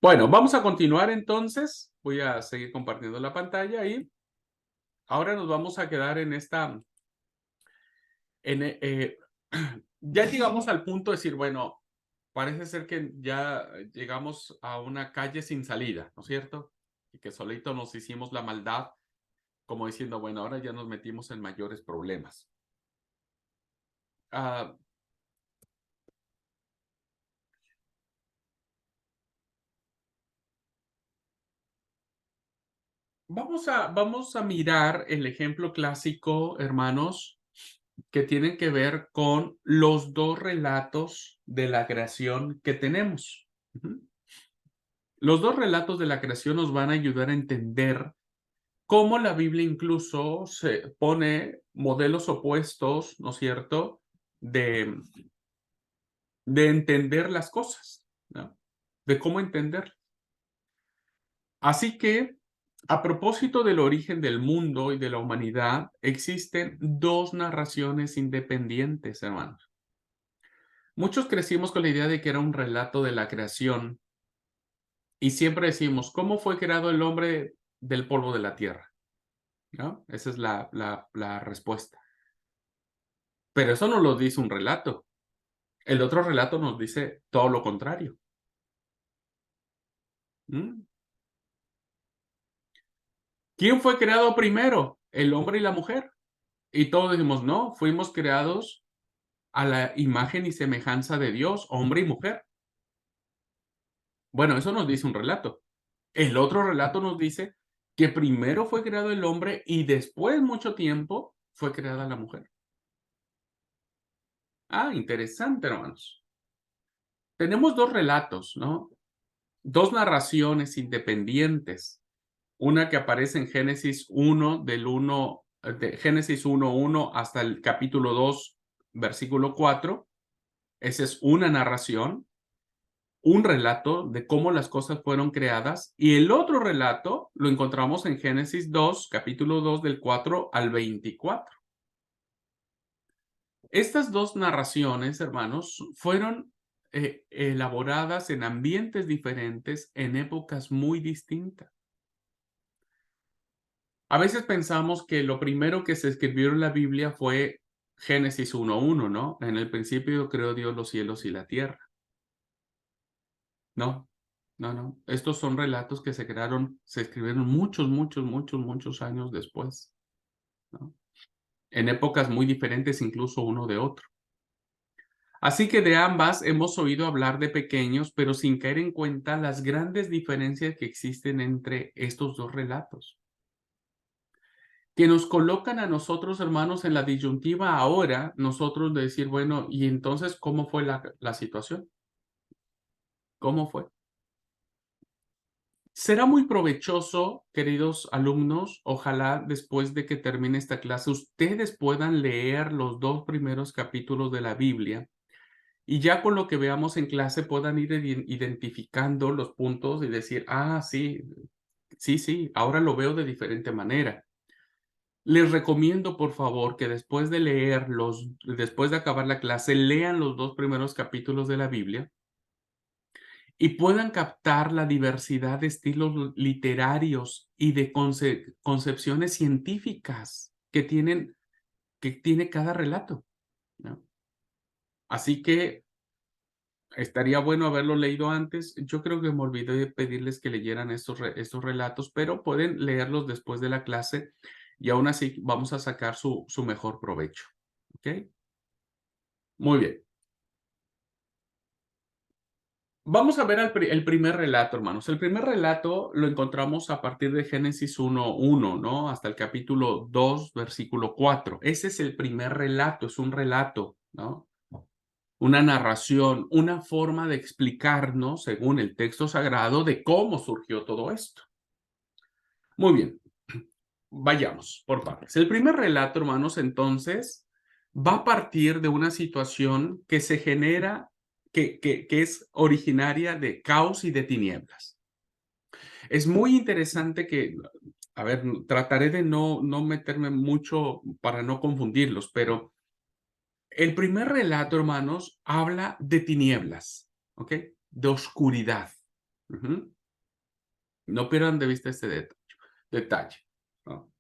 Bueno, vamos a continuar entonces. Voy a seguir compartiendo la pantalla y ahora nos vamos a quedar en esta, ya llegamos al punto de decir, bueno, parece ser que ya llegamos a una calle sin salida, ¿no es cierto? Y que solito nos hicimos la maldad, como diciendo, bueno, ahora ya nos metimos en mayores problemas. Ah, vamos a mirar el ejemplo clásico, hermanos, que tienen que ver con los dos relatos de la creación que tenemos. Ujú. Los dos relatos de la creación nos van a ayudar a entender cómo la Biblia incluso se pone modelos opuestos, ¿no es cierto?, de, de entender las cosas, ¿no? De cómo entender. Así que, a propósito del origen del mundo y de la humanidad, existen dos narraciones independientes, hermanos. Muchos crecimos con la idea de que era un relato de la creación y siempre decimos, ¿cómo fue creado el hombre del polvo de la tierra? ¿No? Esa es la respuesta. Pero eso no lo dice un relato. El otro relato nos dice todo lo contrario. ¿Mm? ¿Quién fue creado primero? El hombre y la mujer. Y todos decimos, no, fuimos creados a la imagen y semejanza de Dios, hombre y mujer. Bueno, eso nos dice un relato. El otro relato nos dice que primero fue creado el hombre y después, mucho tiempo, fue creada la mujer. Ah, interesante, hermanos. Tenemos dos relatos, ¿no? Dos narraciones independientes. Una que aparece en Génesis 1, de Génesis 1:1 hasta el capítulo 2, versículo 4. Esa es una narración, un relato de cómo las cosas fueron creadas. Y el otro relato lo encontramos en Génesis 2, capítulo 2, del 4 al 24. Estas dos narraciones, hermanos, fueron elaboradas en ambientes diferentes, en épocas muy distintas. A veces pensamos que lo primero que se escribió en la Biblia fue Génesis 1:1, ¿no? En el principio creó Dios los cielos y la tierra. No, no, no. Estos son relatos que se crearon, se escribieron muchos, muchos, muchos, muchos años después, ¿no? En épocas muy diferentes incluso uno de otro. Así que de ambas hemos oído hablar de pequeños, pero sin caer en cuenta las grandes diferencias que existen entre estos dos relatos, que nos colocan a nosotros, hermanos, en la disyuntiva ahora, nosotros de decir, bueno, y entonces, ¿cómo fue la situación? ¿Cómo fue? Será muy provechoso, queridos alumnos, ojalá después de que termine esta clase, ustedes puedan leer los dos primeros capítulos de la Biblia y ya con lo que veamos en clase puedan ir identificando los puntos y decir, ah, sí, sí, sí, ahora lo veo de diferente manera. Les recomiendo, por favor, que después de después de acabar la clase, lean los dos primeros capítulos de la Biblia y puedan captar la diversidad de estilos literarios y de concepciones científicas que tiene cada relato, ¿no? Así que estaría bueno haberlo leído antes. Yo creo que me olvidé de pedirles que leyeran estos relatos, pero pueden leerlos después de la clase y aún así vamos a sacar su mejor provecho, ¿ok? Muy bien. Vamos a ver el primer relato, hermanos. El primer relato lo encontramos a partir de Génesis 1:1, ¿no? Hasta el capítulo 2, versículo 4. Ese es el primer relato, es un relato, ¿no? Una narración, una forma de explicarnos, según el texto sagrado, de cómo surgió todo esto. Muy bien, vayamos por partes. El primer relato, hermanos, entonces, va a partir de una situación que se genera, que es originaria de caos y de tinieblas. Es muy interesante que, a ver, trataré de no meterme mucho para no confundirlos, pero el primer relato, hermanos, habla de tinieblas, ¿ok? De oscuridad. Ujú. No pierdan de vista este detalle, ¿no?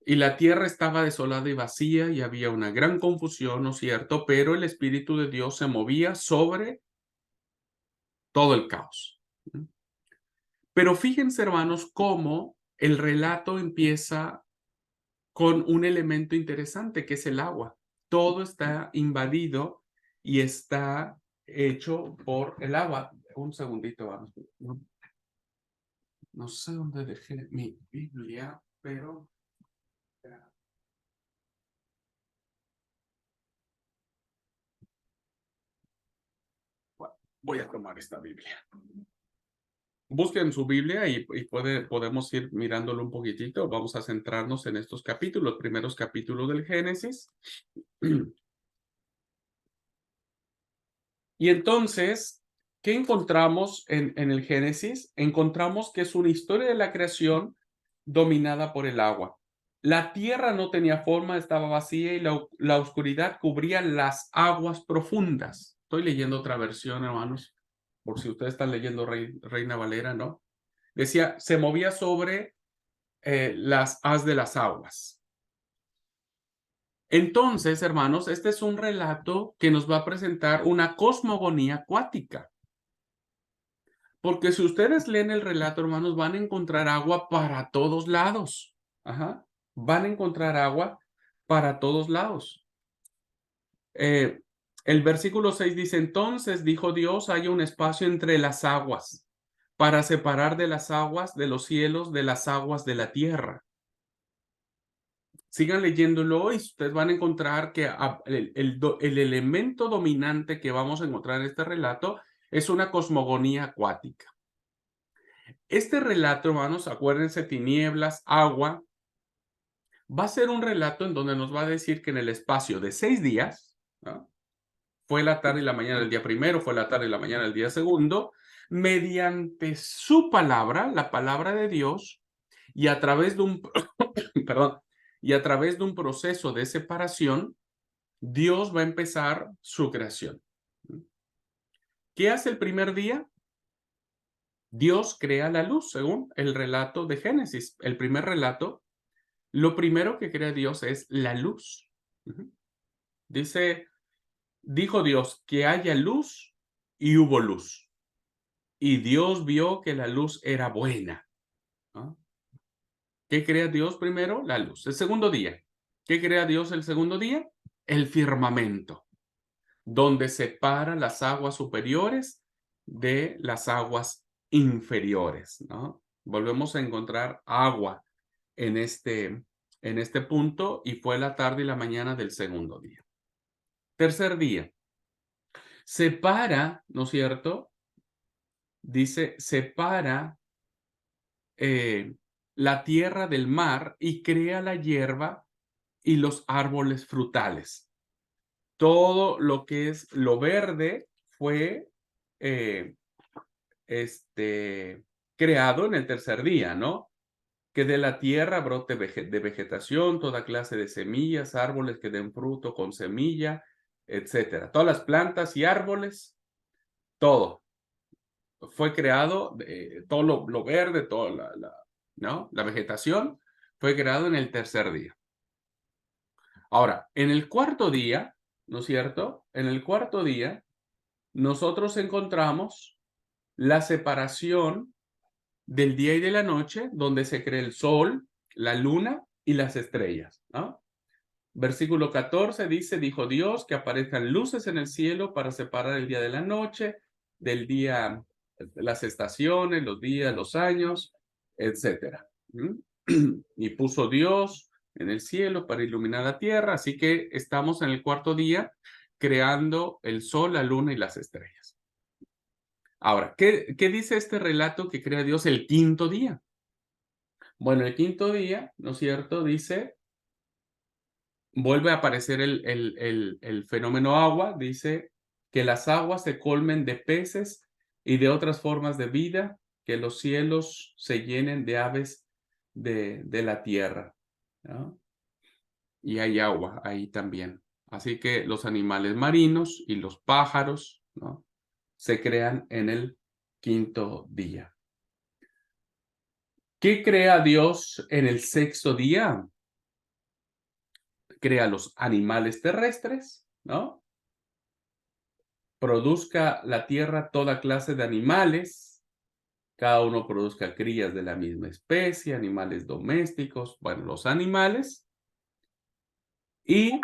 Y la tierra estaba desolada y vacía, y había una gran confusión, ¿no es cierto? Pero el Espíritu de Dios se movía sobre todo el caos. ¿Mm? Pero fíjense, hermanos, cómo el relato empieza con un elemento interesante, que es el agua. Todo está invadido y está hecho por el agua. Un segundito, vamos. No sé dónde dejé mi Biblia, pero bueno, voy a tomar esta Biblia. Busquen su Biblia y podemos ir mirándolo un poquitito. Vamos a centrarnos en estos capítulos, primeros capítulos del Génesis. Y entonces, ¿qué encontramos en el Génesis? Encontramos que es una historia de la creación dominada por el agua. La tierra no tenía forma, estaba vacía y la oscuridad cubría las aguas profundas. Estoy leyendo otra versión, hermanos, por si ustedes están leyendo Reina Valera, ¿no? Decía, se movía sobre las haz de las aguas. Entonces, hermanos, este es un relato que nos va a presentar una cosmogonía acuática. Porque si ustedes leen el relato, hermanos, van a encontrar agua para todos lados. Ajá. Van a encontrar agua para todos lados. Eh, el versículo 6 dice, entonces dijo Dios, haya un espacio entre las aguas para separar de las aguas de los cielos de las aguas de la tierra. Sigan leyéndolo y ustedes van a encontrar que el elemento dominante que vamos a encontrar en este relato es una cosmogonía acuática. Este relato, hermanos, acuérdense, tinieblas, agua, va a ser un relato en donde nos va a decir que en el espacio de 6 días, ¿no? Fue la tarde y la mañana del día primero, fue la tarde y la mañana del día segundo, mediante su palabra, la palabra de Dios, y a través de un, perdón, y a través de un proceso de separación, Dios va a empezar su creación. ¿Qué hace el primer día? Dios crea la luz, según el relato de Génesis. El primer relato, lo primero que crea Dios es la luz. Dice, dijo Dios que haya luz y hubo luz. Y Dios vio que la luz era buena. ¿No? ¿Qué crea Dios primero? La luz. El segundo día. ¿Qué crea Dios el segundo día? El firmamento, donde separa las aguas superiores de las aguas inferiores, ¿no? Volvemos a encontrar agua en este punto y fue la tarde y la mañana del segundo día. Tercer día, separa, ¿no es cierto? Dice, separa la tierra del mar y crea la hierba y los árboles frutales. Todo lo que es lo verde fue eh, creado en el tercer día, ¿no? Que de la tierra brote de vegetación, toda clase de semillas, árboles que den fruto con semilla, etcétera. Todas las plantas y árboles, todo fue creado, todo lo verde, toda ¿no? La vegetación fue creado en el tercer día. Ahora, en el cuarto día, ¿no es cierto? En el cuarto día, nosotros encontramos la separación del día y de la noche, donde se crea el sol, la luna y las estrellas, ¿no? Versículo 14 dice, dijo Dios que aparezcan luces en el cielo para separar el día de la noche, del día, las estaciones, los días, los años, etcétera. Y puso Dios en el cielo para iluminar la tierra, así que estamos en el cuarto día creando el sol, la luna y las estrellas. Ahora, ¿qué dice este relato que crea Dios el quinto día? Bueno, el quinto día, ¿no es cierto? Dice, vuelve a aparecer el fenómeno agua, dice que las aguas se colmen de peces y de otras formas de vida, que los cielos se llenen de aves de la tierra, ¿no? Y hay agua ahí también. Así que los animales marinos y los pájaros, ¿no? Se crean en el quinto día. ¿Qué crea Dios en el sexto día? Crea los animales terrestres, ¿no? Produzca la tierra toda clase de animales, cada uno produzca crías de la misma especie, animales domésticos, bueno, los animales. Y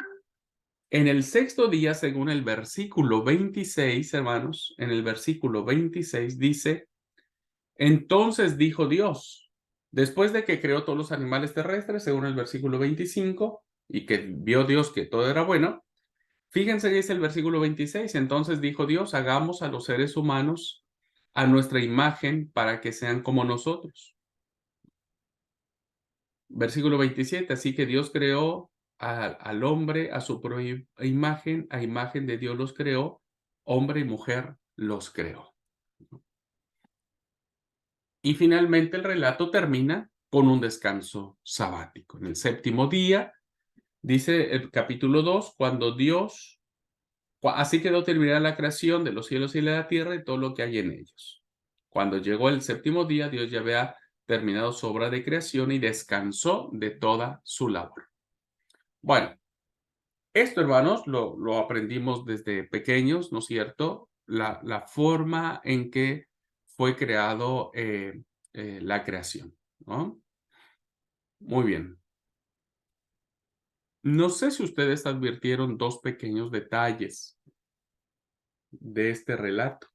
en el sexto día, según el versículo 26, hermanos, en el versículo 26 dice, entonces dijo Dios, después de que creó todos los animales terrestres, según el versículo 25, y que vio Dios que todo era bueno, fíjense que dice el versículo 26, entonces dijo Dios, hagamos a los seres humanos a nuestra imagen para que sean como nosotros. Versículo 27, así que Dios creó al hombre a su propia imagen, a imagen de Dios los creó, hombre y mujer los creó. Y finalmente el relato termina con un descanso sabático. En el séptimo día, dice el capítulo 2, cuando Dios, así quedó terminada la creación de los cielos y de la tierra y todo lo que hay en ellos. Cuando llegó el séptimo día, Dios ya había terminado su obra de creación y descansó de toda su labor. Bueno, esto, hermanos, lo aprendimos desde pequeños, ¿no es cierto? La forma en que fue creado la creación, ¿no? Muy bien. No sé si ustedes advirtieron dos pequeños detalles de este relato.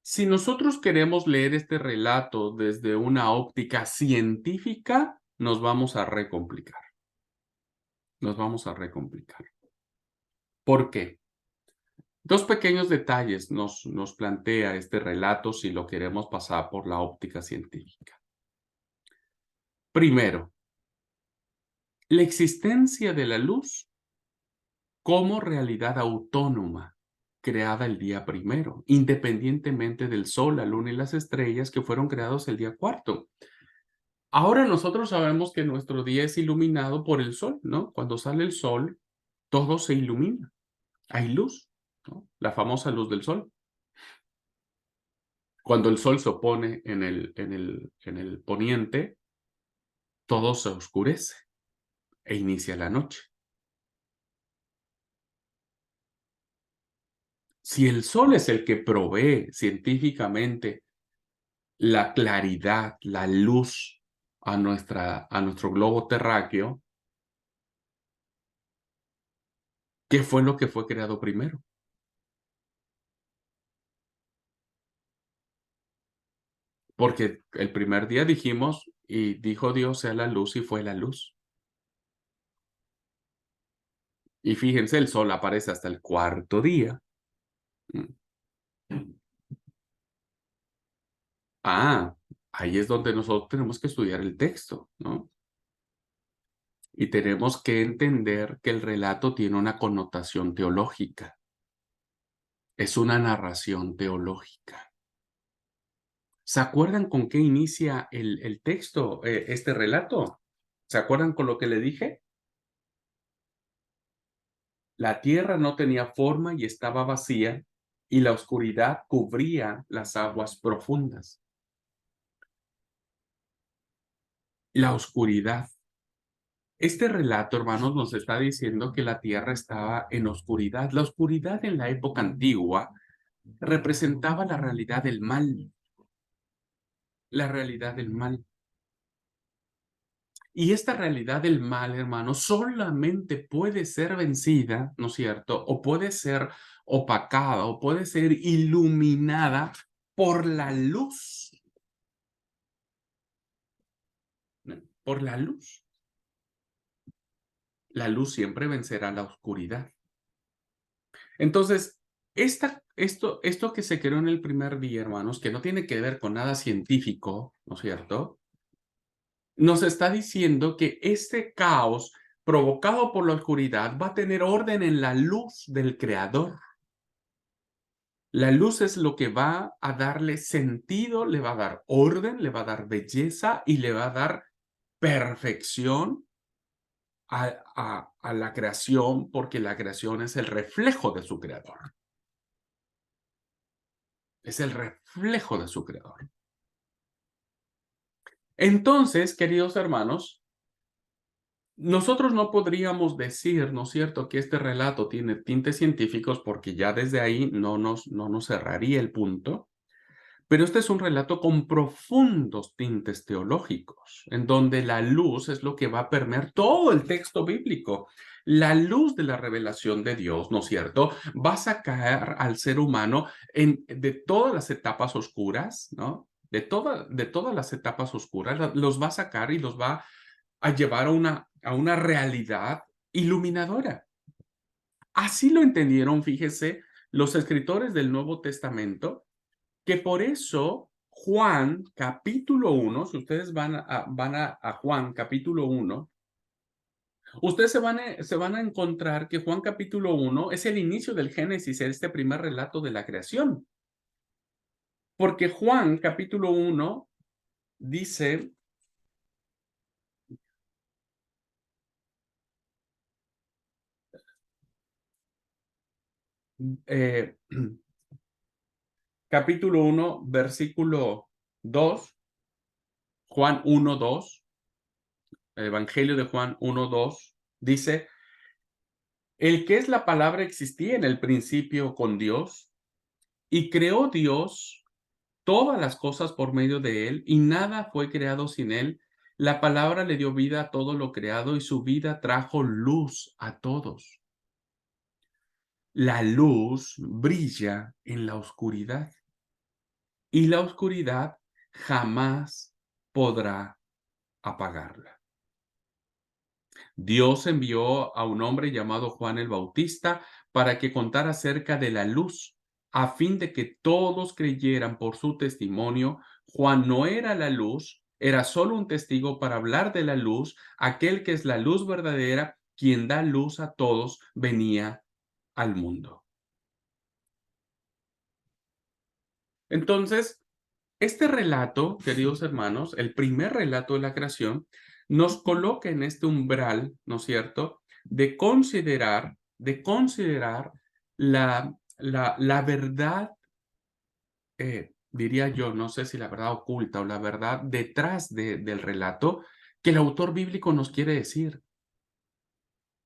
Si nosotros queremos leer este relato desde una óptica científica, nos vamos a recomplicar. Nos vamos a recomplicar. ¿Por qué? Dos pequeños detalles nos plantea este relato si lo queremos pasar por la óptica científica. Primero, la existencia de la luz como realidad autónoma, creada el día primero, independientemente del sol, la luna y las estrellas que fueron creados el día cuarto. Ahora nosotros sabemos que nuestro día es iluminado por el sol, ¿no? Cuando sale el sol, todo se ilumina. Hay luz, ¿no? La famosa luz del sol. Cuando el sol se opone en el poniente, todo se oscurece e inicia la noche. Si el sol es el que provee científicamente la claridad, la luz a nuestro globo terráqueo, ¿qué fue lo que fue creado primero? Porque el primer día dijimos, y dijo Dios sea la luz y fue la luz. Y fíjense, el sol aparece hasta el cuarto día. Mm. Ah, ahí es donde nosotros tenemos que estudiar el texto, ¿no? Y tenemos que entender que el relato tiene una connotación teológica. Es una narración teológica. ¿Se acuerdan con qué inicia el texto, este relato? ¿Se acuerdan con lo que le dije? La tierra no tenía forma y estaba vacía, y la oscuridad cubría las aguas profundas. La oscuridad. Este relato, hermanos, nos está diciendo que la tierra estaba en oscuridad. La oscuridad en la época antigua representaba la realidad del mal. La realidad del mal. Y esta realidad del mal, hermano, solamente puede ser vencida, ¿no es cierto? O puede ser opacada, o puede ser iluminada por la luz. ¿No? Por la luz. La luz siempre vencerá la oscuridad. Entonces, esto que se creó en el primer día, hermanos, que no tiene que ver con nada científico, ¿no es cierto? Nos está diciendo que este caos provocado por la oscuridad va a tener orden en la luz del Creador. La luz es lo que va a darle sentido, le va a dar orden, le va a dar belleza y le va a dar perfección a la creación, porque la creación es el reflejo de su Creador. Es el reflejo de su creador. Entonces, queridos hermanos, nosotros no podríamos decir, ¿no es cierto?, que este relato tiene tintes científicos porque ya desde ahí no nos cerraría el punto. Pero este es un relato con profundos tintes teológicos, en donde la luz es lo que va a permear todo el texto bíblico. La luz de la revelación de Dios, ¿no es cierto?, va a sacar al ser humano de todas las etapas oscuras, ¿no? De todas las etapas oscuras, los va a sacar y los va a llevar a una realidad iluminadora. Así lo entendieron, fíjese, los escritores del Nuevo Testamento, que por eso Juan capítulo 1, si ustedes van a Juan capítulo 1, ustedes se van a encontrar que Juan capítulo 1 es el inicio del Génesis, este primer relato de la creación. Porque Juan capítulo 1 dice, eh, capítulo 1, versículo 2, Juan 1, 2, el Evangelio de Juan 1, 2, dice, el que es la palabra existía en el principio con Dios, y creó Dios todas las cosas por medio de él, y nada fue creado sin él. La palabra le dio vida a todo lo creado, y su vida trajo luz a todos. La luz brilla en la oscuridad, y la oscuridad jamás podrá apagarla. Dios envió a un hombre llamado Juan el Bautista para que contara acerca de la luz, a fin de que todos creyeran por su testimonio. Juan no era la luz, era solo un testigo para hablar de la luz. Aquel que es la luz verdadera, quien da luz a todos, venía al mundo. Entonces, este relato, queridos hermanos, el primer relato de la creación, nos coloca en este umbral, ¿no es cierto?, de considerar la verdad, diría yo, no sé si la verdad oculta o la verdad detrás del relato que el autor bíblico nos quiere decir.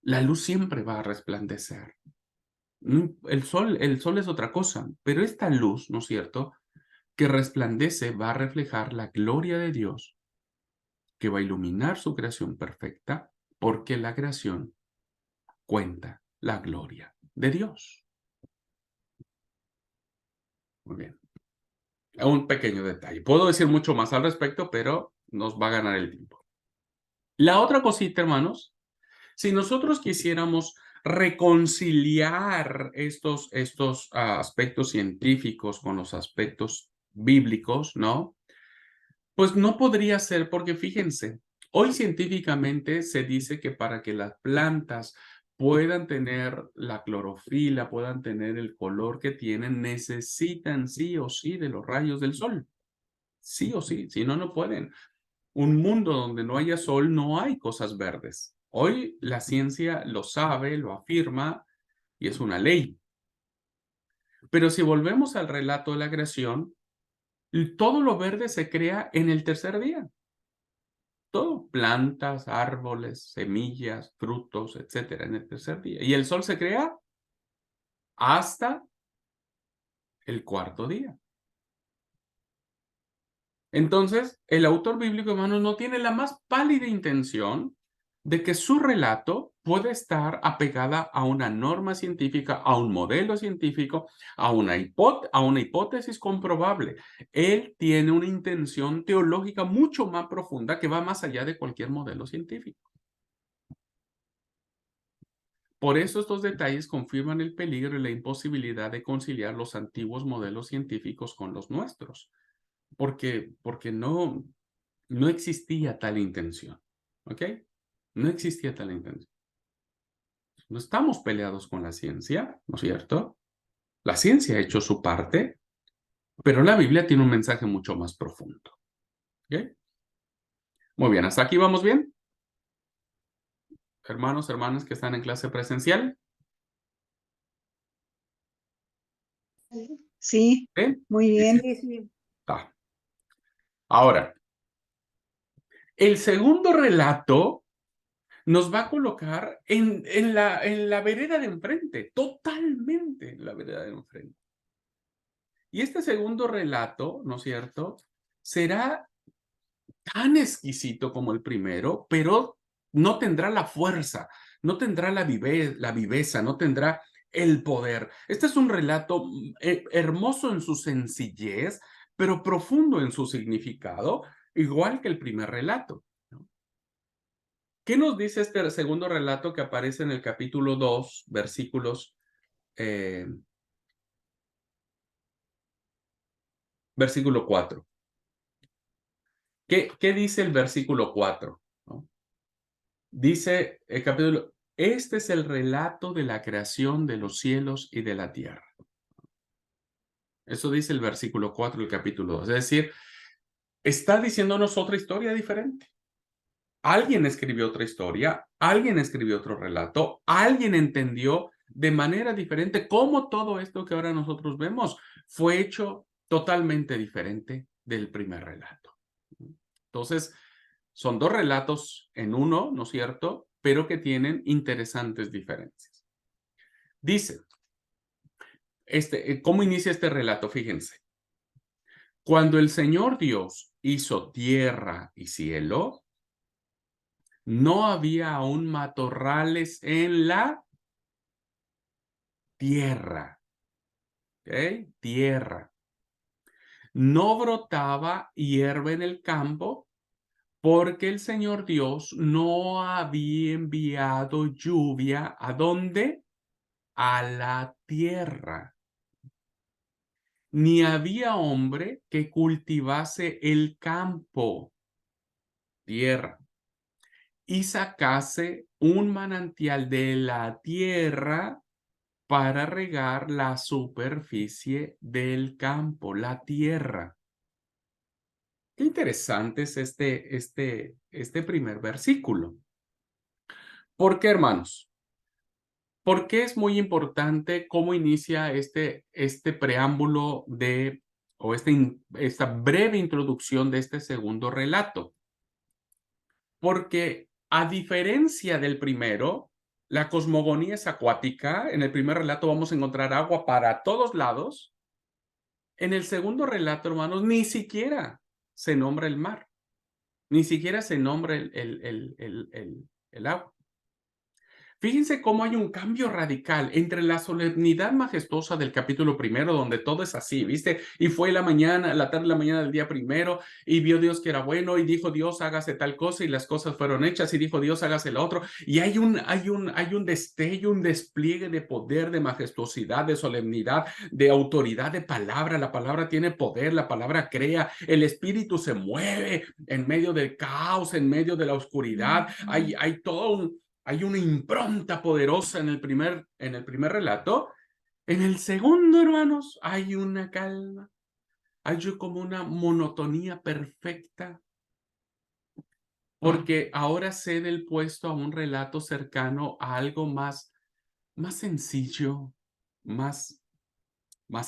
La luz siempre va a resplandecer. El sol es otra cosa, pero esta luz, ¿no es cierto?, que resplandece va a reflejar la gloria de Dios, que va a iluminar su creación perfecta, porque la creación cuenta la gloria de Dios. Muy bien. Un pequeño detalle. Puedo decir mucho más al respecto, pero nos va a ganar el tiempo. La otra cosita, hermanos, si nosotros quisiéramos reconciliar estos aspectos científicos con los aspectos bíblicos, ¿no? Pues no podría ser porque fíjense, hoy científicamente se dice que para que las plantas puedan tener la clorofila, puedan tener el color que tienen, necesitan sí o sí de los rayos del sol. Sí o sí, si no, no pueden. Un mundo donde no haya sol, no hay cosas verdes. Hoy la ciencia lo sabe, lo afirma y es una ley. Pero si volvemos al relato de la creación, todo lo verde se crea en el tercer día. Todo, plantas, árboles, semillas, frutos, etcétera, en el tercer día. Y el sol se crea hasta el cuarto día. Entonces, el autor bíblico, hermanos, no tiene la más pálida intención de que su relato puede estar apegada a una norma científica, a un modelo científico, a una hipótesis comprobable. Él tiene una intención teológica mucho más profunda que va más allá de cualquier modelo científico. Por eso estos detalles confirman el peligro y la imposibilidad de conciliar los antiguos modelos científicos con los nuestros, porque no existía tal intención, ¿ok? No existía tal intención. No estamos peleados con la ciencia, ¿no es cierto? La ciencia ha hecho su parte, pero la Biblia tiene un mensaje mucho más profundo, ¿ok? Muy bien, ¿hasta aquí vamos bien? Hermanos, hermanas que están en clase presencial. Sí, ¿Sí? muy bien. Sí, sí. Ah. Ahora, el segundo relato nos va a colocar en la vereda de enfrente, totalmente en la vereda de enfrente. Y este segundo relato, ¿no es cierto?, será tan exquisito como el primero, pero no tendrá la fuerza, no tendrá la viveza, no tendrá el poder. Este es un relato hermoso en su sencillez, pero profundo en su significado, igual que el primer relato, ¿no? ¿Qué nos dice este segundo relato que aparece en el capítulo 2, eh, versículo 4? ¿Qué dice el versículo 4? ¿No? Dice el capítulo, este es el relato de la creación de los cielos y de la tierra. Eso dice el versículo 4 del capítulo 2. Es decir, está diciéndonos otra historia diferente. Alguien escribió otra historia, alguien escribió otro relato, alguien entendió de manera diferente cómo todo esto que ahora nosotros vemos fue hecho totalmente diferente del primer relato. Entonces, son dos relatos en uno, ¿no es cierto?, pero que tienen interesantes diferencias. Dice, ¿cómo inicia este relato? Fíjense. Cuando el Señor Dios hizo tierra y cielo, no había aún matorrales en la tierra. ¿Ok? Tierra. No brotaba hierba en el campo porque el Señor Dios no había enviado lluvia. ¿A dónde? A la tierra. Ni había hombre que cultivase el campo, tierra, y sacase un manantial de la tierra para regar la superficie del campo, la tierra. Qué interesante es este primer versículo. ¿Por qué, hermanos? ¿Por qué es muy importante cómo inicia este preámbulo o esta breve introducción de este segundo relato? Porque a diferencia del primero, la cosmogonía es acuática. En el primer relato vamos a encontrar agua para todos lados. En el segundo relato, hermanos, ni siquiera se nombra el mar, ni siquiera se nombra el agua. Fíjense cómo hay un cambio radical entre la solemnidad majestuosa del capítulo primero, donde todo es así, ¿viste? Y fue la tarde, la mañana del día primero, y vio Dios que era bueno, y dijo Dios, hágase tal cosa, y las cosas fueron hechas, y dijo Dios, hágase lo otro. Y hay un destello, un despliegue de poder, de majestuosidad, de solemnidad, de autoridad, de palabra. La palabra tiene poder, la palabra crea, el espíritu se mueve en medio del caos, en medio de la oscuridad. Hay una impronta poderosa en el primer relato. En el segundo, hermanos, hay una calma. Hay como una monotonía perfecta. Porque ahora cede el puesto a un relato cercano a algo más sencillo, más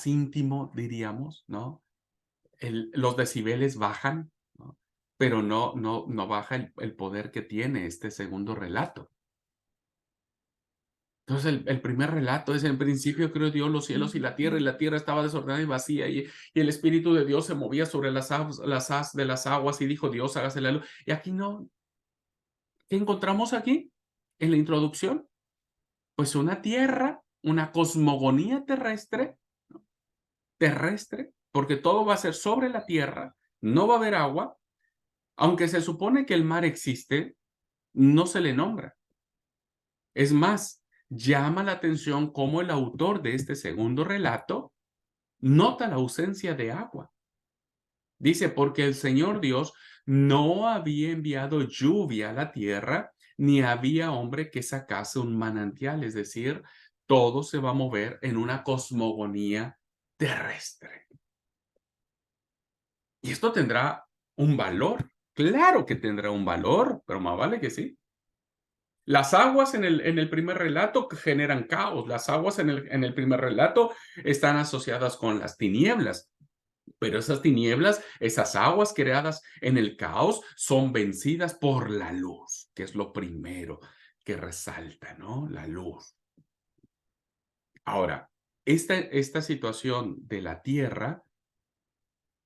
íntimo, diríamos, ¿no? Los decibeles bajan, ¿no? Pero no baja el poder que tiene este segundo relato. Entonces, el primer relato es: en principio creó Dios los cielos y la tierra estaba desordenada y vacía, y el Espíritu de Dios se movía sobre las haz de las aguas, y dijo Dios, hágase la luz. Y aquí no. ¿Qué encontramos aquí en la introducción? Pues una tierra, una cosmogonía terrestre, ¿no? Terrestre, porque todo va a ser sobre la tierra, no va a haber agua, aunque se supone que el mar existe, no se le nombra. Es más, llama la atención cómo el autor de este segundo relato nota la ausencia de agua. Dice, porque el Señor Dios no había enviado lluvia a la tierra, ni había hombre que sacase un manantial. Es decir, todo se va a mover en una cosmogonía terrestre. Y esto tendrá un valor. Claro que tendrá un valor, pero más vale que sí. Las aguas en el primer relato generan caos. Las aguas en el primer relato están asociadas con las tinieblas. Pero esas tinieblas, esas aguas creadas en el caos, son vencidas por la luz, que es lo primero que resalta, ¿no? La luz. Ahora, esta situación de la tierra,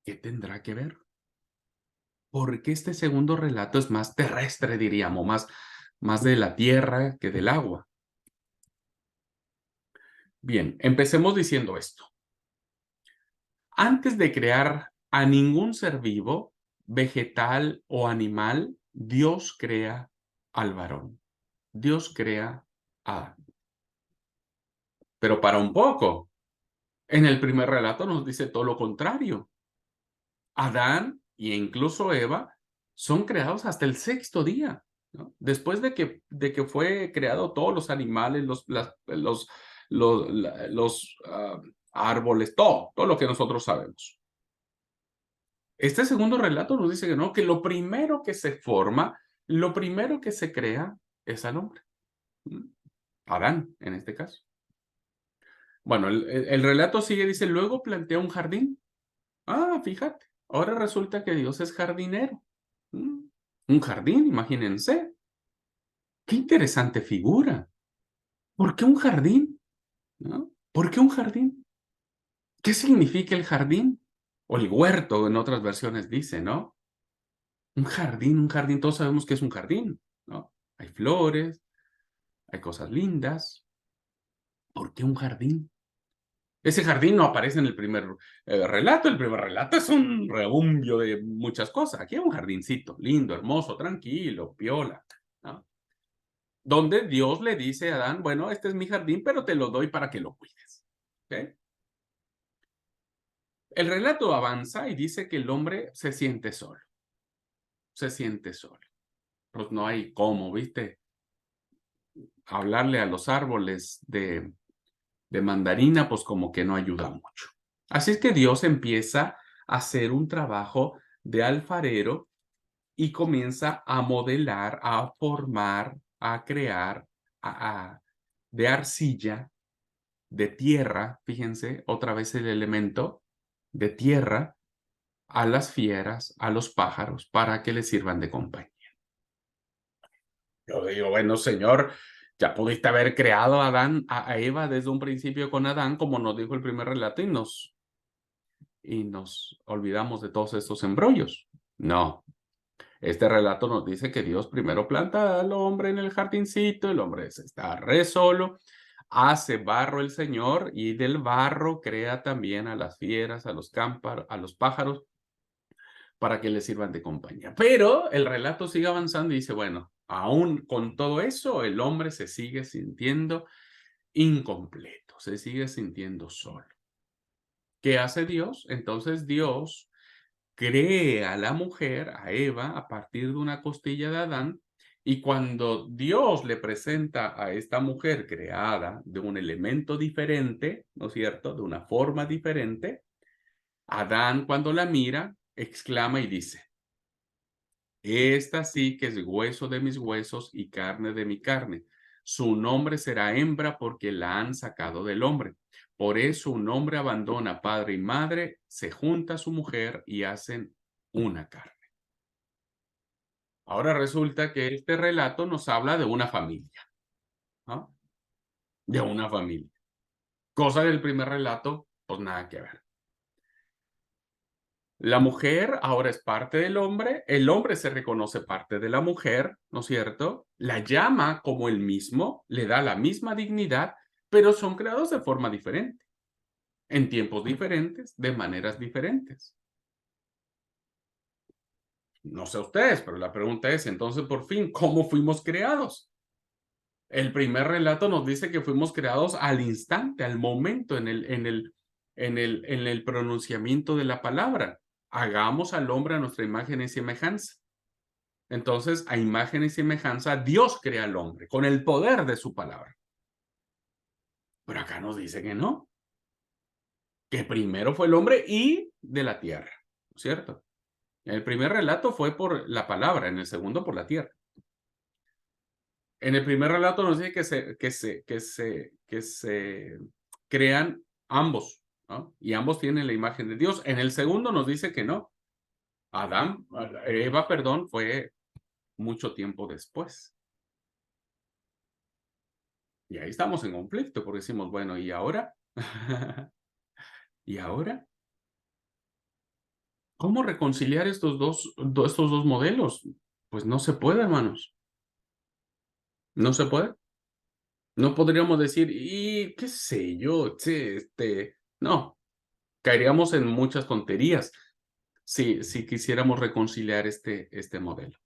¿qué tendrá que ver? Porque este segundo relato es más terrestre, diríamos, más de la tierra que del agua. Bien, empecemos diciendo esto. Antes de crear a ningún ser vivo, vegetal o animal, Dios crea al varón. Dios crea a Adán. Pero para un poco, en el primer relato nos dice todo lo contrario. Adán e incluso Eva son creados hasta el sexto día, ¿no? Después de que fue creado todos los animales, los árboles, todo lo que nosotros sabemos. Este segundo relato nos dice que no, que lo primero que se forma, lo primero que se crea es al hombre. Adán, en este caso. Bueno, el relato sigue, dice, luego plantea un jardín. Ah, fíjate, ahora resulta que Dios es jardinero. Mm, Un jardín, imagínense. Qué interesante figura. ¿Por qué un jardín? ¿No? ¿Por qué un jardín? ¿Qué significa el jardín? O el huerto, en otras versiones dice, ¿no? Un jardín, todos sabemos que es un jardín, ¿no? Hay flores, hay cosas lindas. ¿Por qué un jardín? Ese jardín no aparece en el primer relato. El primer relato es un rebumbio de muchas cosas. Aquí hay un jardincito, lindo, hermoso, tranquilo, piola, ¿no? Donde Dios le dice a Adán, bueno, este es mi jardín, pero te lo doy para que lo cuides. ¿Okay? El relato avanza y dice que el hombre se siente solo. Se siente solo. Pues no hay cómo, ¿viste? Hablarle a los árboles de mandarina, pues como que no ayuda mucho. Así es que Dios empieza a hacer un trabajo de alfarero y comienza a modelar, a formar, a crear de arcilla, de tierra, fíjense, otra vez el elemento de tierra, a las fieras, a los pájaros, para que les sirvan de compañía. Yo digo, bueno, Señor, ya pudiste haber creado a Adán, a Eva desde un principio con Adán, como nos dijo el primer relato, y nos olvidamos de todos estos embrollos. No, este relato nos dice que Dios primero planta al hombre en el jardincito, el hombre está re solo, hace barro el Señor y del barro crea también a las fieras, a los pájaros, para que le sirvan de compañía. Pero el relato sigue avanzando y dice, bueno, aún con todo eso, el hombre se sigue sintiendo incompleto, se sigue sintiendo solo. ¿Qué hace Dios? Entonces Dios crea a la mujer, a Eva, a partir de una costilla de Adán, y cuando Dios le presenta a esta mujer creada de un elemento diferente, ¿no es cierto?, de una forma diferente, Adán cuando la mira, exclama y dice, esta sí que es hueso de mis huesos y carne de mi carne. Su nombre será hembra porque la han sacado del hombre. Por eso un hombre abandona padre y madre, se junta a su mujer y hacen una carne. Ahora resulta que este relato nos habla de una familia, ¿no? De una familia. Cosa del primer relato, pues nada que ver. La mujer ahora es parte del hombre, el hombre se reconoce parte de la mujer, ¿no es cierto? La llama como el mismo, le da la misma dignidad, pero son creados de forma diferente, en tiempos diferentes, de maneras diferentes. No sé ustedes, pero la pregunta es, entonces, por fin, ¿cómo fuimos creados? El primer relato nos dice que fuimos creados al instante, al momento, en el pronunciamiento de la palabra. Hagamos al hombre a nuestra imagen y semejanza. Entonces, a imagen y semejanza, Dios crea al hombre con el poder de su palabra. Pero acá nos dice que no, que primero fue el hombre y de la tierra, ¿no es cierto? El primer relato fue por la palabra, en el segundo por la tierra. En el primer relato nos dice que se crean ambos, ¿no? Y ambos tienen la imagen de Dios. En el segundo nos dice que no. Eva, perdón, fue mucho tiempo después. Y ahí estamos en conflicto, porque decimos, bueno, ¿y ahora? ¿Y ahora? ¿Cómo reconciliar estos dos modelos? Pues no se puede, hermanos. No se puede. No podríamos decir, y qué sé yo, no, caeríamos en muchas tonterías si quisiéramos reconciliar este modelo.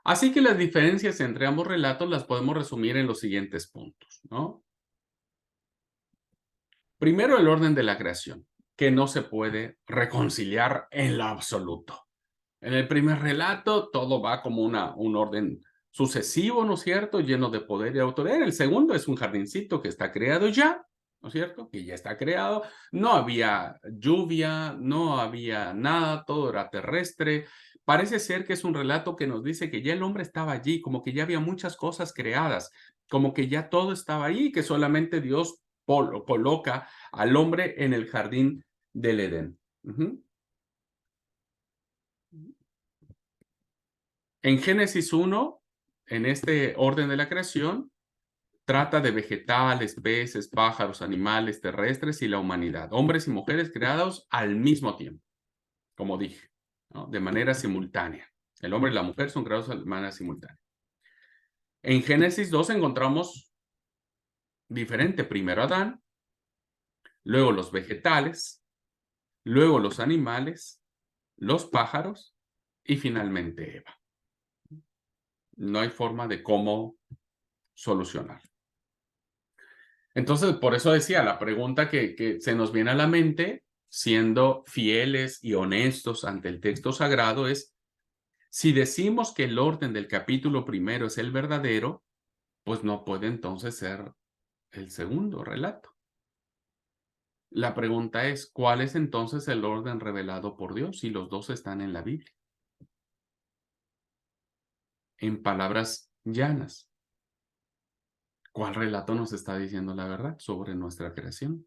Así que las diferencias entre ambos relatos las podemos resumir en los siguientes puntos, ¿no? Primero, el orden de la creación, que no se puede reconciliar en lo absoluto. En el primer relato, todo va como un orden sucesivo, ¿no es cierto? Lleno de poder y autoridad. El segundo es un jardincito que está creado ya, ¿no es cierto? Que ya está creado. No había lluvia, no había nada, todo era terrestre. Parece ser que es un relato que nos dice que ya el hombre estaba allí, como que ya había muchas cosas creadas, como que ya todo estaba ahí, que solamente Dios coloca al hombre en el jardín del Edén. En Génesis 1, en este orden de la creación, trata de vegetales, peces, pájaros, animales terrestres y la humanidad, hombres y mujeres creados al mismo tiempo, como dije, ¿no? De manera simultánea. El hombre y la mujer son creados de manera simultánea. En Génesis 2 encontramos diferente. Primero Adán, luego los vegetales, luego los animales, los pájaros y finalmente Eva. No hay forma de cómo solucionar. Entonces, por eso decía, la pregunta que se nos viene a la mente, siendo fieles y honestos ante el texto sagrado, es, si decimos que el orden del capítulo primero es el verdadero, pues no puede entonces ser el segundo relato. La pregunta es, ¿cuál es entonces el orden revelado por Dios si los dos están en la Biblia? En palabras llanas, ¿cuál relato nos está diciendo la verdad sobre nuestra creación?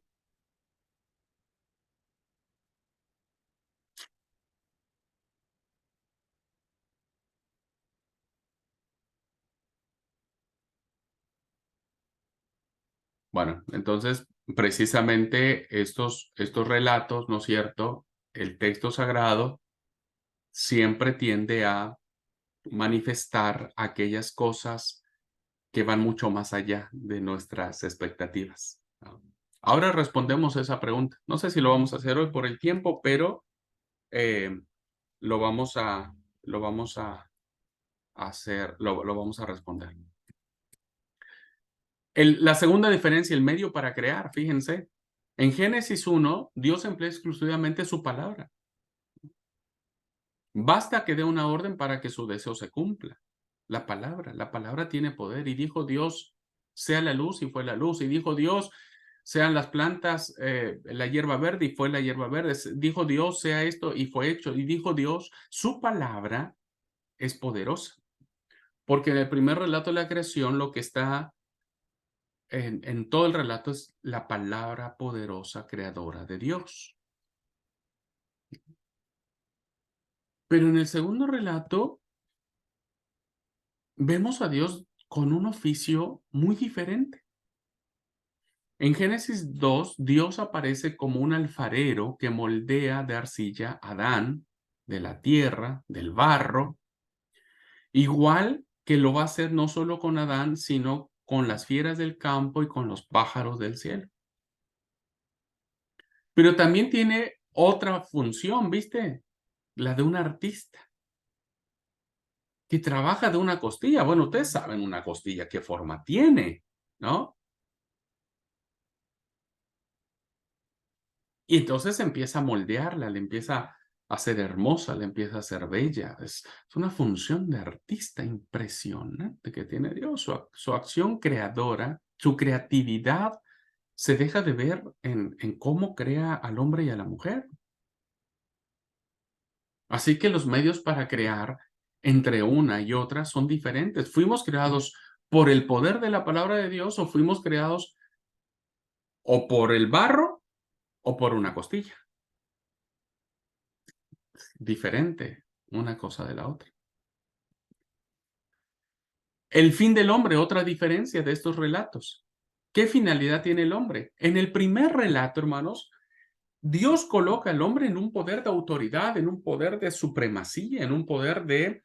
Bueno, entonces, precisamente estos relatos, ¿no es cierto? El texto sagrado siempre tiende a manifestar aquellas cosas que van mucho más allá de nuestras expectativas, ¿no? Ahora respondemos esa pregunta. No sé si lo vamos a hacer hoy por el tiempo, pero eh, lo vamos a, lo vamos a hacer, lo vamos a responder. La segunda diferencia, el medio para crear, fíjense. En Génesis 1, Dios emplea exclusivamente su palabra. Basta que dé una orden para que su deseo se cumpla. La palabra tiene poder. Y dijo Dios, sea la luz, y fue la luz. Y dijo Dios, sean las plantas, la hierba verde, y fue la hierba verde. Dijo Dios, sea esto, y fue hecho. Y dijo Dios, su palabra es poderosa. Porque en el primer relato de la creación, lo que está en todo el relato es la palabra poderosa creadora de Dios. Pero en el segundo relato vemos a Dios con un oficio muy diferente. En Génesis 2, Dios aparece como un alfarero que moldea de arcilla a Adán, de la tierra, del barro, igual que lo va a hacer no solo con Adán, sino con las fieras del campo y con los pájaros del cielo. Pero también tiene otra función, ¿viste? La de un artista que trabaja de una costilla. Bueno, ustedes saben una costilla qué forma tiene, ¿no? Y entonces empieza a moldearla, le empieza a hacer hermosa, le empieza a hacer bella. Es una función de artista impresionante que tiene Dios. Su acción creadora, su creatividad se deja de ver en cómo crea al hombre y a la mujer. Así que los medios para crear entre una y otra son diferentes. ¿Fuimos creados por el poder de la palabra de Dios o fuimos creados o por el barro o por una costilla? Diferente una cosa de la otra. El fin del hombre, otra diferencia de estos relatos. ¿Qué finalidad tiene el hombre? En el primer relato, hermanos, Dios coloca al hombre en un poder de autoridad, en un poder de supremacía, en un poder de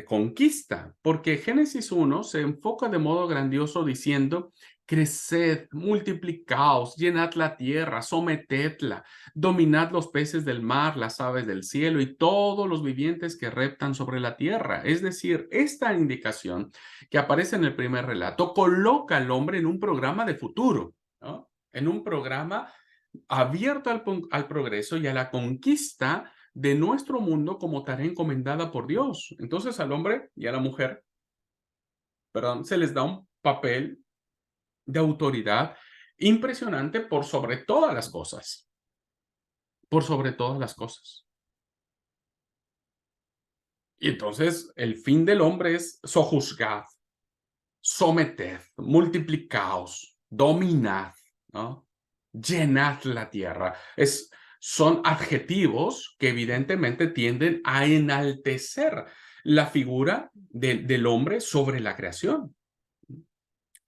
conquista, porque Génesis 1 se enfoca de modo grandioso diciendo: creced, multiplicaos, llenad la tierra, sometedla, dominad los peces del mar, las aves del cielo y todos los vivientes que reptan sobre la tierra. Es decir, esta indicación que aparece en el primer relato coloca al hombre en un programa de futuro, ¿no? En un programa abierto al progreso y a la conquista de nuestro mundo como tarea encomendada por Dios. Entonces al hombre y a la mujer, perdón, se les da un papel de autoridad impresionante por sobre todas las cosas. Por sobre todas las cosas. Y entonces el fin del hombre es sojuzgad, someted, multiplicaos, dominad, ¿no? Llenad la tierra. Son adjetivos que evidentemente tienden a enaltecer la figura del hombre sobre la creación.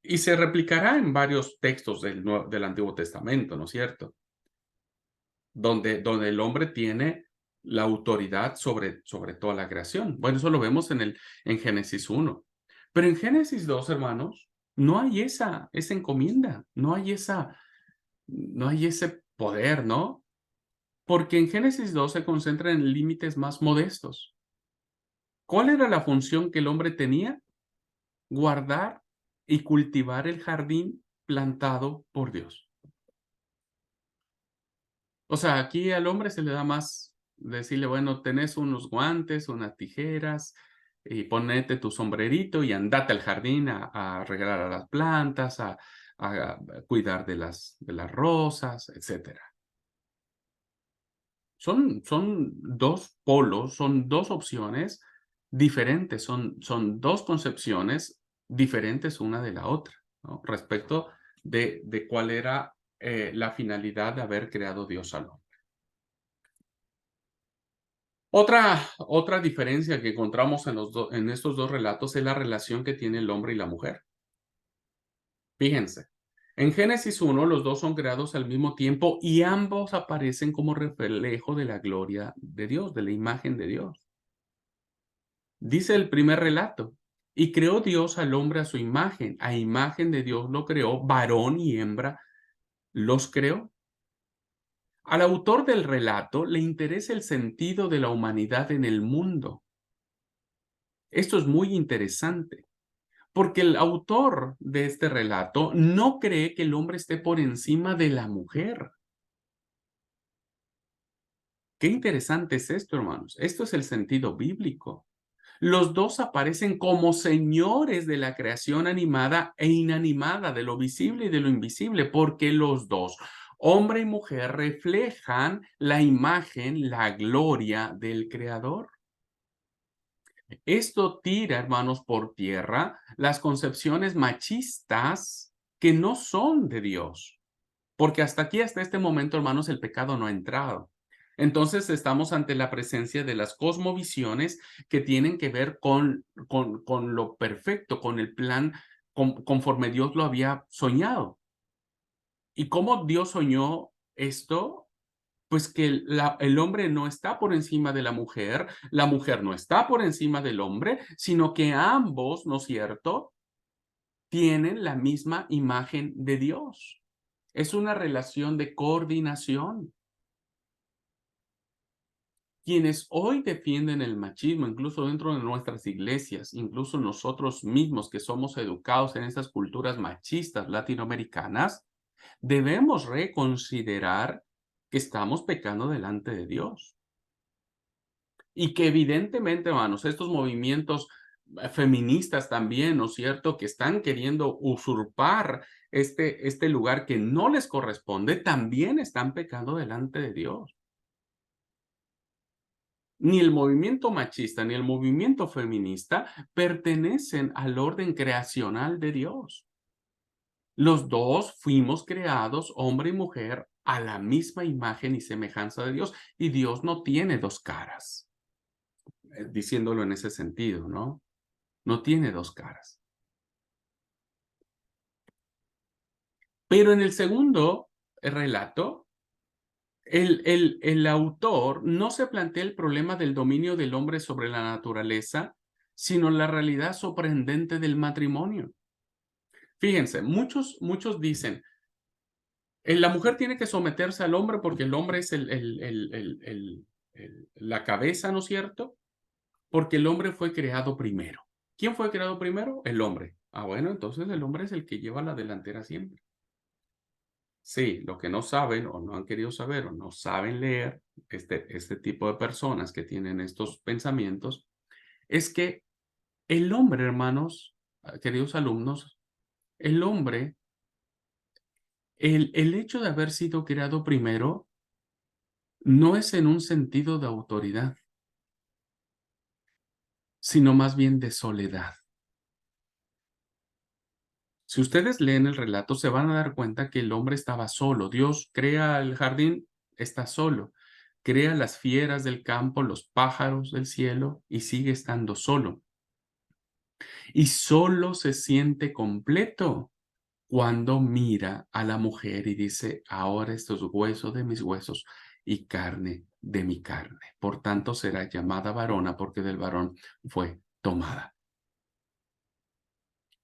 Y se replicará en varios textos del Antiguo Testamento, ¿no es cierto? Donde el hombre tiene la autoridad sobre toda la creación. Bueno, eso lo vemos en Génesis 1. Pero en Génesis 2, hermanos, no hay esa encomienda, no hay ese poder, ¿no? Porque en Génesis 2 se concentra en límites más modestos. ¿Cuál era la función que el hombre tenía? Guardar y cultivar el jardín plantado por Dios. O sea, aquí al hombre se le da más decirle: bueno, tenés unos guantes, unas tijeras, y ponete tu sombrerito y andate al jardín a regar a las plantas, a cuidar de las rosas, etcétera. Son dos polos, son dos opciones diferentes, son dos concepciones diferentes una de la otra, ¿no? Respecto de cuál era la finalidad de haber creado Dios al hombre. Otra diferencia que encontramos en estos dos relatos es la relación que tiene el hombre y la mujer. Fíjense, en Génesis 1 los dos son creados al mismo tiempo y ambos aparecen como reflejo de la gloria de Dios, de la imagen de Dios. Dice el primer relato: y creó Dios al hombre a su imagen, a imagen de Dios lo creó, varón y hembra los creó. Al autor del relato le interesa el sentido de la humanidad en el mundo. Esto es muy interesante, porque el autor de este relato no cree que el hombre esté por encima de la mujer. Qué interesante es esto, hermanos. Esto es el sentido bíblico. Los dos aparecen como señores de la creación animada e inanimada, de lo visible y de lo invisible, porque los dos, hombre y mujer, reflejan la imagen, la gloria del Creador. Esto tira, hermanos, por tierra las concepciones machistas que no son de Dios, porque hasta este momento, hermanos, el pecado no ha entrado. Entonces estamos ante la presencia de las cosmovisiones que tienen que ver con lo perfecto, con el plan conforme Dios lo había soñado. ¿Y cómo Dios soñó esto? Pues que el hombre no está por encima de la mujer no está por encima del hombre, sino que ambos, ¿no es cierto?, tienen la misma imagen de Dios. Es una relación de coordinación. Quienes hoy defienden el machismo, incluso dentro de nuestras iglesias, incluso nosotros mismos que somos educados en estas culturas machistas latinoamericanas, debemos reconsiderar que estamos pecando delante de Dios. Y que evidentemente, hermanos, estos movimientos feministas también, ¿no es cierto?, que están queriendo usurpar este lugar que no les corresponde, también están pecando delante de Dios. Ni el movimiento machista ni el movimiento feminista pertenecen al orden creacional de Dios. Los dos fuimos creados, hombre y mujer, a la misma imagen y semejanza de Dios, y Dios no tiene dos caras, diciéndolo en ese sentido, ¿no? No tiene dos caras. Pero en el segundo relato, el autor no se plantea el problema del dominio del hombre sobre la naturaleza, sino la realidad sorprendente del matrimonio. Fíjense, muchos dicen, la mujer tiene que someterse al hombre porque el hombre es la cabeza, ¿no es cierto? Porque el hombre fue creado primero. ¿Quién fue creado primero? El hombre. Ah, bueno, entonces el hombre es el que lleva la delantera siempre. Sí, lo que no saben o no han querido saber o no saben leer, este tipo de personas que tienen estos pensamientos, es que el hombre, hermanos, queridos alumnos, el hombre, el hecho de haber sido creado primero, no es en un sentido de autoridad, sino más bien de soledad. Si ustedes leen el relato, se van a dar cuenta que el hombre estaba solo. Dios crea el jardín, está solo. Crea las fieras del campo, los pájaros del cielo y sigue estando solo. Y solo se siente completo cuando mira a la mujer y dice, ahora esto es hueso de mis huesos y carne de mi carne. Por tanto será llamada varona porque del varón fue tomada.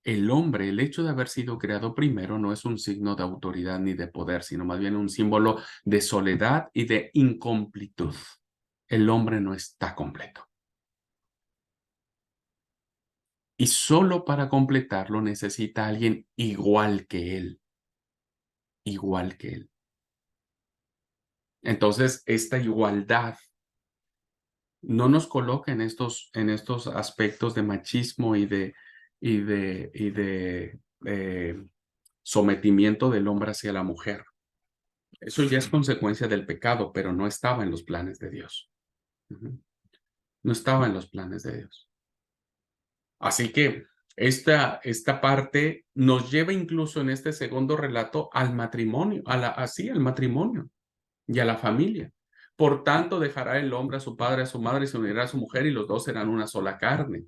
El hombre, el hecho de haber sido creado primero, no es un signo de autoridad ni de poder, sino más bien un símbolo de soledad y de incompletud. El hombre no está completo. Y solo para completarlo necesita a alguien igual que él. Igual que él. Entonces, esta igualdad no nos coloca en estos aspectos de machismo y de sometimiento del hombre hacia la mujer. Eso ya es consecuencia del pecado, pero no estaba en los planes de Dios. No estaba en los planes de Dios. Así que esta parte nos lleva incluso en este segundo relato al matrimonio, al matrimonio y a la familia. Por tanto, dejará el hombre a su padre, a su madre, y se unirá a su mujer, y los dos serán una sola carne.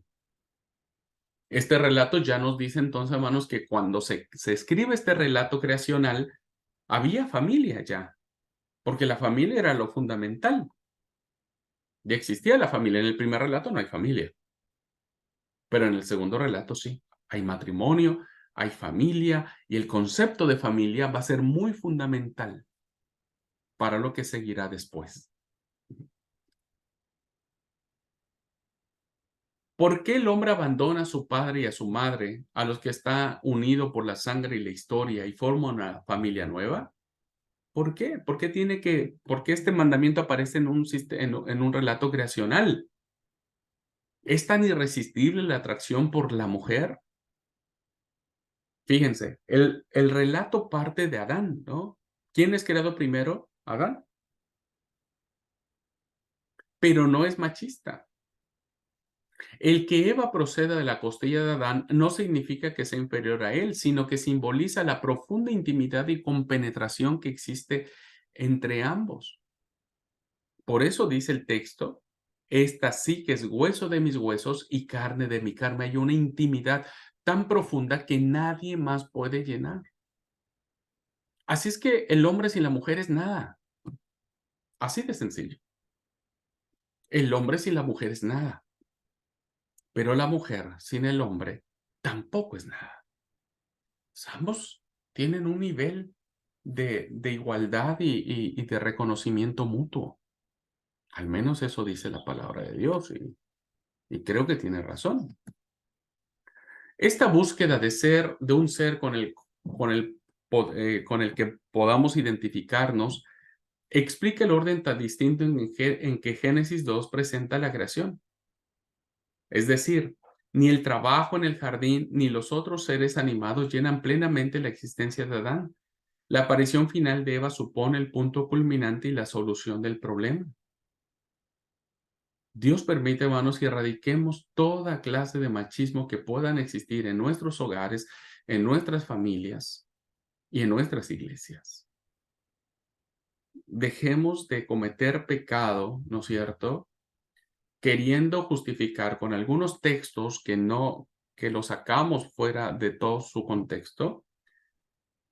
Este relato ya nos dice entonces, hermanos, que cuando se escribe este relato creacional, había familia ya, porque la familia era lo fundamental. Ya existía la familia. En el primer relato no hay familia, pero en el segundo relato sí. Hay matrimonio, hay familia, y el concepto de familia va a ser muy fundamental para lo que seguirá después. ¿Por qué el hombre abandona a su padre y a su madre, a los que está unido por la sangre y la historia, y forma una familia nueva? ¿Por qué? ¿Por qué este mandamiento aparece en un relato creacional? ¿Es tan irresistible la atracción por la mujer? Fíjense, el relato parte de Adán, ¿no? ¿Quién es creado primero? Adán. Pero no es machista. El que Eva proceda de la costilla de Adán no significa que sea inferior a él, sino que simboliza la profunda intimidad y compenetración que existe entre ambos. Por eso dice el texto, esta sí que es hueso de mis huesos y carne de mi carne. Hay una intimidad tan profunda que nadie más puede llenar. Así es que el hombre sin la mujer es nada. Así de sencillo. El hombre sin la mujer es nada. Pero la mujer sin el hombre tampoco es nada. Ambos tienen un nivel de igualdad y de reconocimiento mutuo. Al menos eso dice la palabra de Dios y creo que tiene razón. Esta búsqueda de un ser con el que podamos identificarnos explica el orden tan distinto en que Génesis 2 presenta la creación. Es decir, ni el trabajo en el jardín ni los otros seres animados llenan plenamente la existencia de Adán. La aparición final de Eva supone el punto culminante y la solución del problema. Dios permite, hermanos, que erradiquemos toda clase de machismo que puedan existir en nuestros hogares, en nuestras familias y en nuestras iglesias. Dejemos de cometer pecado, ¿no es cierto?, queriendo justificar con algunos textos que los sacamos fuera de todo su contexto,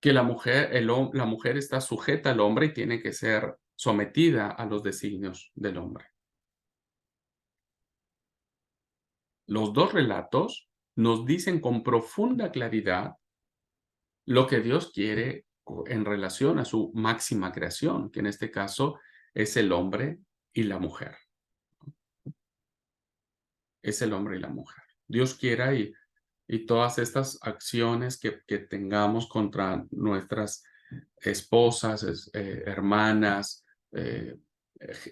que la mujer está sujeta al hombre y tiene que ser sometida a los designios del hombre. Los dos relatos nos dicen con profunda claridad lo que Dios quiere en relación a su máxima creación, que en este caso es el hombre y la mujer. Es el hombre y la mujer. Dios quiera y todas estas acciones que tengamos contra nuestras esposas, hermanas,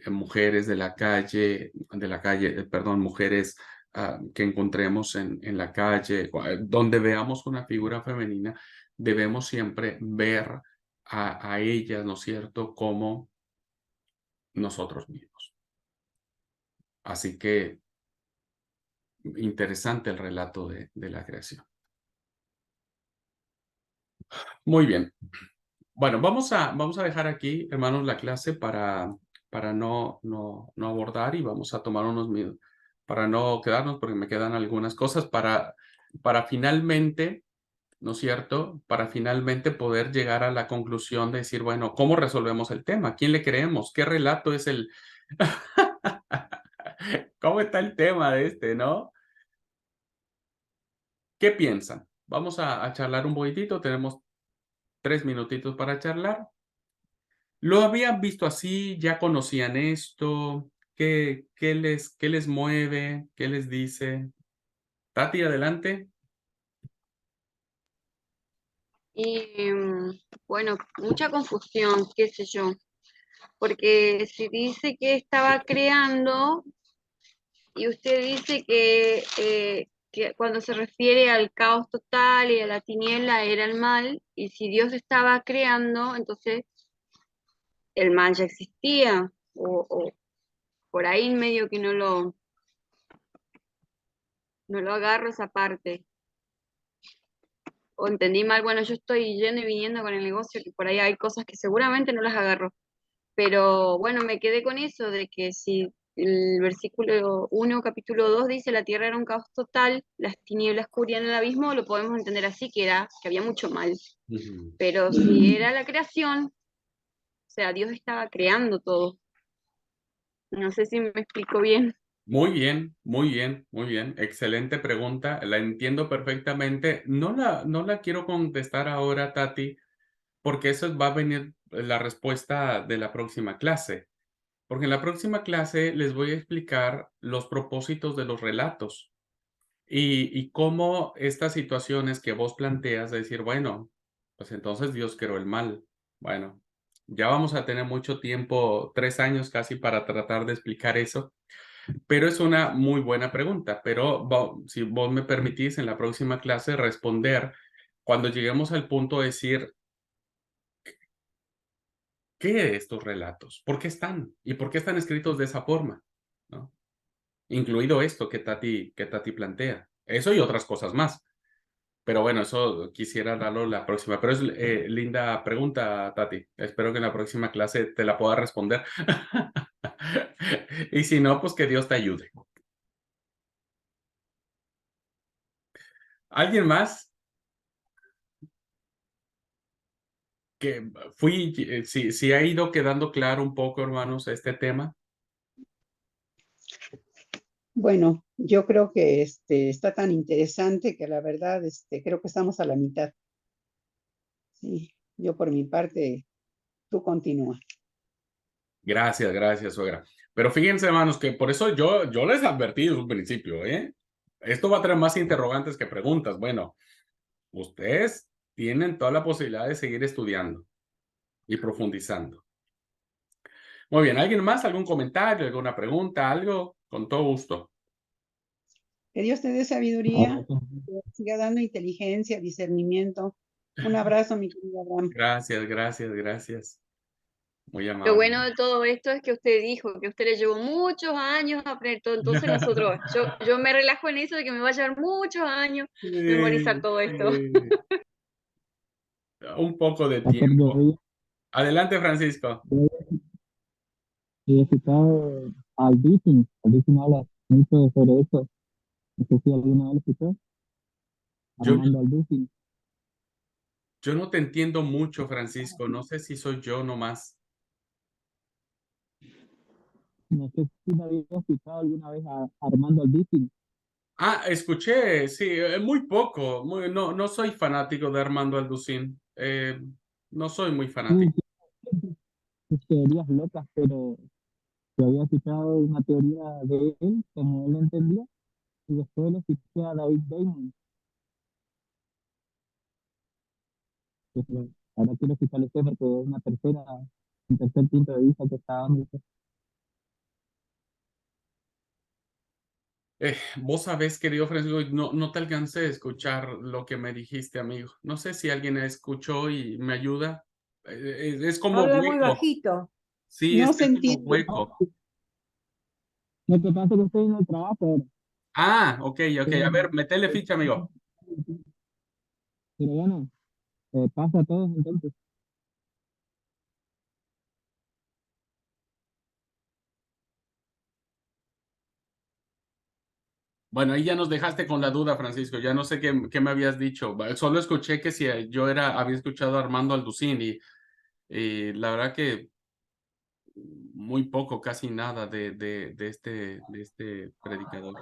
mujeres perdón, mujeres que encontremos en la calle, donde veamos una figura femenina, debemos siempre ver a ellas, ¿no es cierto?, como nosotros mismos. Así que interesante el relato de la creación. Muy bien. Bueno, vamos a dejar aquí, hermanos, la clase para no abordar y vamos a tomar unos minutos para no quedarnos, porque me quedan algunas cosas para finalmente, ¿no es cierto?, para finalmente poder llegar a la conclusión de decir, bueno, ¿cómo resolvemos el tema? ¿A quién le creemos? ¿Qué relato es el? ¿Cómo está el tema de este, no? ¿Qué piensan? Vamos a charlar un poquitito, tenemos 3 minutitos para charlar. ¿Lo habían visto así? ¿Ya conocían esto? ¿Qué les mueve? ¿Qué les dice? Tati, adelante. Y bueno, mucha confusión, qué sé yo, porque si dice que estaba creando y usted dice que cuando se refiere al caos total y a la tiniebla era el mal, y si Dios estaba creando, entonces el mal ya existía, o por ahí medio que no lo agarro esa parte. O entendí mal, bueno, yo estoy yendo y viniendo con el negocio, que por ahí hay cosas que seguramente no las agarro. Pero bueno, me quedé con eso de que si el versículo 1, capítulo 2 dice la tierra era un caos total, las tinieblas cubrían el abismo, lo podemos entender así, que había mucho mal. Ujú. Pero si era la creación, o sea, Dios estaba creando todo. No sé si me explico bien. Muy bien, muy bien, muy bien. Excelente pregunta, la entiendo perfectamente. No la quiero contestar ahora, Tati, porque eso va a venir la respuesta de la próxima clase. Porque en la próxima clase les voy a explicar los propósitos de los relatos. Y cómo estas situaciones que vos planteas, de decir, bueno, pues entonces Dios creó el mal. Bueno, ya vamos a tener mucho tiempo, 3 años casi, para tratar de explicar eso, pero es una muy buena pregunta. Pero si vos me permitís en la próxima clase responder cuando lleguemos al punto de decir, ¿qué de estos relatos? ¿Por qué están? ¿Y por qué están escritos de esa forma? ¿No? Incluido esto que Tati plantea. Eso y otras cosas más. Pero bueno, eso quisiera darlo la próxima. Pero es linda pregunta, Tati. Espero que en la próxima clase te la pueda responder. Y si no, pues que Dios te ayude. ¿Alguien más? Que si ha ido quedando claro un poco, hermanos, este tema. Bueno, yo creo que está tan interesante que la verdad creo que estamos a la mitad. Sí, yo por mi parte, tú continúa. Gracias, gracias, suegra. Pero fíjense, hermanos, que por eso yo les advertí desde un principio, ¿eh? Esto va a traer más interrogantes que preguntas. Bueno, ustedes tienen toda la posibilidad de seguir estudiando y profundizando. Muy bien, ¿alguien más? ¿Algún comentario, alguna pregunta, algo? Con todo gusto. Que Dios te dé sabiduría, que siga dando inteligencia, discernimiento. Un abrazo, mi querido Abraham. Gracias, gracias, gracias. Muy Lo amable. bueno de todo esto es que usted dijo que usted le llevó muchos años a aprender todo. Entonces nosotros, yo me relajo en eso de que me va a llevar muchos años memorizar todo esto. Sí. Un poco de Pastor, tiempo. Adelante, Francisco. yo he escuchado al Dicen habla mucho sobre eso. No sé si alguna vez lo escuchó, Yo, Armando Alducin. yo no te entiendo mucho, Francisco. No sé si soy yo nomás. No sé si me había escuchado alguna vez a Armando Alducin. Ah, escuché, sí, muy poco. No, no soy fanático de Armando Alducin. No soy muy Sí, fanático. sus teorías locas, pero yo había escuchado una teoría de él, como él lo entendía, y después le escuché a David Damon. Que ahora quiero escucharle usted porque es un tercer punto de vista que está dando usted. Vos sabés, querido Francisco, no te alcancé a escuchar lo que me dijiste, amigo. No sé si alguien escuchó y me ayuda. Es como Habla muy hueco. bajito. Sí, No está se como entiende. hueco. Lo que pasa es que estoy en el trabajo ahora, Ah, ok. A pero, ver, metele ficha, amigo. pero bueno, pasa a todos entonces. Bueno, ahí ya nos dejaste con la duda, Francisco. Ya no sé qué me habías dicho. Solo escuché que si yo había escuchado a Armando Alducín y la verdad que muy poco, casi nada de este predicador.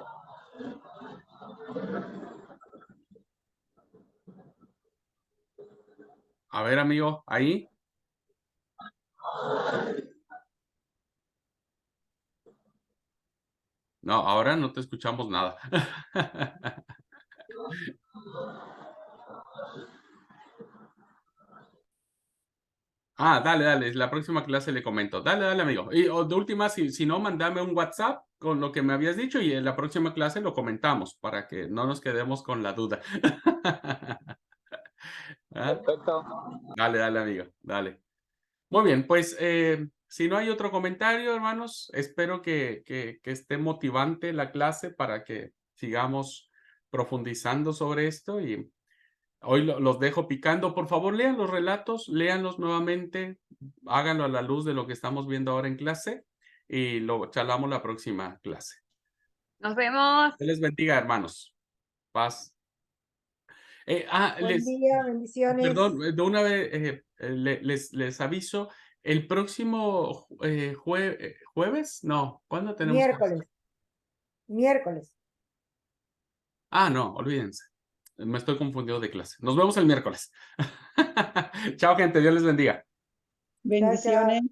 A ver, amigo, ahí. No, ahora no te escuchamos nada. Ah, dale, la próxima clase le comento. Dale, amigo. Y de última, si no, mandame un WhatsApp con lo que me habías dicho y en la próxima clase lo comentamos para que no nos quedemos con la duda. ¿Ah? Perfecto. Dale, amigo, dale. Muy bien, pues si no hay otro comentario, hermanos, espero que esté motivante la clase para que sigamos profundizando sobre esto y hoy los dejo picando. Por favor, lean los relatos, léanlos nuevamente, háganlo a la luz de lo que estamos viendo ahora en clase y lo charlamos la próxima clase. Nos vemos. Dios les bendiga, hermanos. Paz. Buen día, bendiciones. Perdón, de una vez les aviso, el próximo jueves, no, ¿cuándo tenemos? Miércoles. Ah, no, olvídense. Me estoy confundiendo de clase. Nos vemos el miércoles. Chao, gente. Dios les bendiga. Bendiciones.